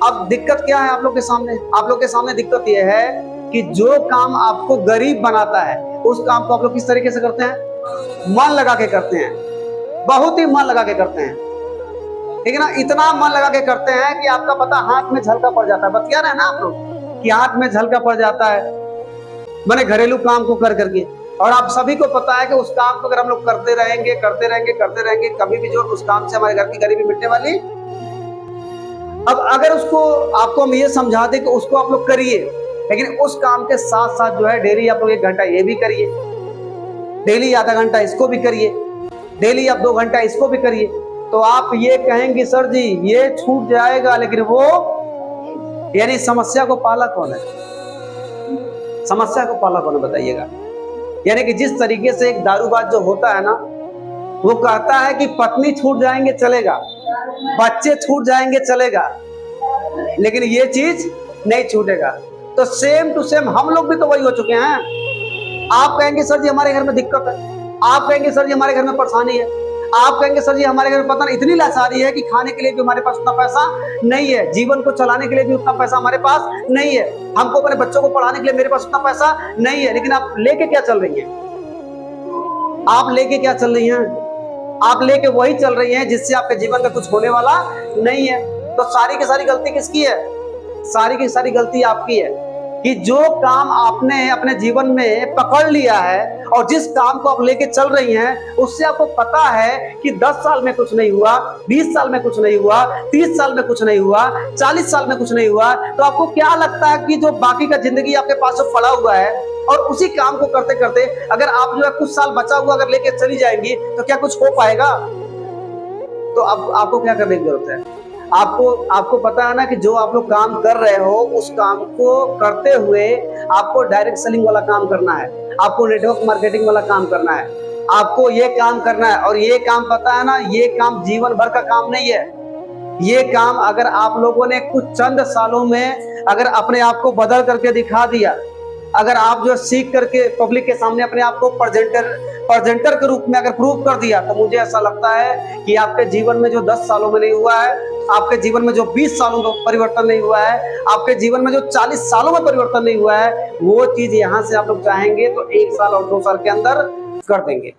अब दिक्कत क्या है आप लोग के सामने दिक्कत यह है कि जो काम आपको गरीब बनाता है उस काम को आप लोग किस तरीके से करते हैं? मन लगा के करते हैं, बहुत ही मन लगा के करते हैं, ठीक है ना। इतना मन लगा के करते हैं कि आपका पता हाथ में झलका पड़ जाता है। बतिया रहे हैं ना आप लोग कि हाथ में झलका पड़ जाता है, मैंने घरेलू काम को कर करके। और आप सभी को पता है कि उस काम को अगर हम लोग करते रहेंगे कभी भी जो उस काम से हमारे घर की गरीबी मिटने वाली। अब अगर उसको आपको हम ये समझा दें कि उसको आप लोग करिए, लेकिन उस काम के साथ साथ जो है डेली आप लोग 1 घंटा ये भी करिए, डेली आधा घंटा इसको भी करिए, डेली आप 2 घंटा इसको भी करिए, तो आप ये कहेंगे सर जी ये छूट जाएगा, लेकिन वो यानी समस्या को पाला कौन है? समस्या को पाला कौन है बताइएगा। यानी कि जिस तरीके से एक दारूबाज जो होता है ना, वो कहता है कि पत्नी छूट जाएंगे चलेगा, बच्चे छूट जाएंगे चलेगा, लेकिन ये चीज नहीं छूटेगा। तो सेम टू सेम हम लोग भी तो वही हो चुके हैं। आप कहेंगे सर जी हमारे घर में दिक्कत है, आप कहेंगे सर जी हमारे घर में परेशानी है, आप कहेंगे सर जी हमारे घर में पता नहीं इतनी लाचारी है कि खाने के लिए भी हमारे पास उतना पैसा नहीं है, जीवन को चलाने के लिए भी उतना पैसा हमारे पास नहीं है, हमको अपने बच्चों को पढ़ाने के लिए मेरे पास उतना पैसा नहीं है। लेकिन आप लेके क्या चल रही हैं? आप लेके क्या चल रही हैं? आप लेके वही चल रही हैं जिससे आपके जीवन में कुछ होने वाला नहीं है। तो सारी की सारी गलती किसकी है? सारी की सारी गलती आपकी है कि जो काम आपने अपने जीवन में पकड़ लिया है और जिस काम को आप लेके चल रही हैं उससे आपको पता है कि 10 साल में कुछ नहीं हुआ, 20 साल में कुछ नहीं हुआ, 30 साल में कुछ नहीं हुआ, 40 साल में कुछ नहीं हुआ, तो आपको क्या लगता है कि जो बाकी का जिंदगी आपके पास जो पड़ा हुआ है और उसी काम को करते करते अगर आप जो है कुछ साल बचा हुआ अगर लेके चली जाएंगी तो क्या कुछ हो पाएगा? तो अब आपको क्या करने की जरूरत है? आपको पता है ना कि जो आप लोग काम कर रहे हो उस काम को करते हुए आपको डायरेक्ट सेलिंग वाला काम करना है, आपको नेटवर्क मार्केटिंग वाला काम करना है, आपको ये काम करना है। और ये काम पता है ना, ये काम जीवन भर का काम नहीं है। ये काम अगर आप लोगों ने कुछ चंद सालों में अगर अपने आप को बदल करके दिखा दिया, अगर आप जो सीख करके पब्लिक के सामने अपने आप को प्रेजेंटर के रूप में अगर प्रूव कर दिया, तो मुझे ऐसा लगता है कि आपके जीवन में जो 10 सालों में नहीं हुआ है, आपके जीवन में जो 20 सालों में परिवर्तन नहीं हुआ है, आपके जीवन में जो 40 सालों में परिवर्तन नहीं हुआ है, वो चीज यहाँ से आप लोग चाहेंगे तो 1 साल और 2 साल के अंदर कर देंगे।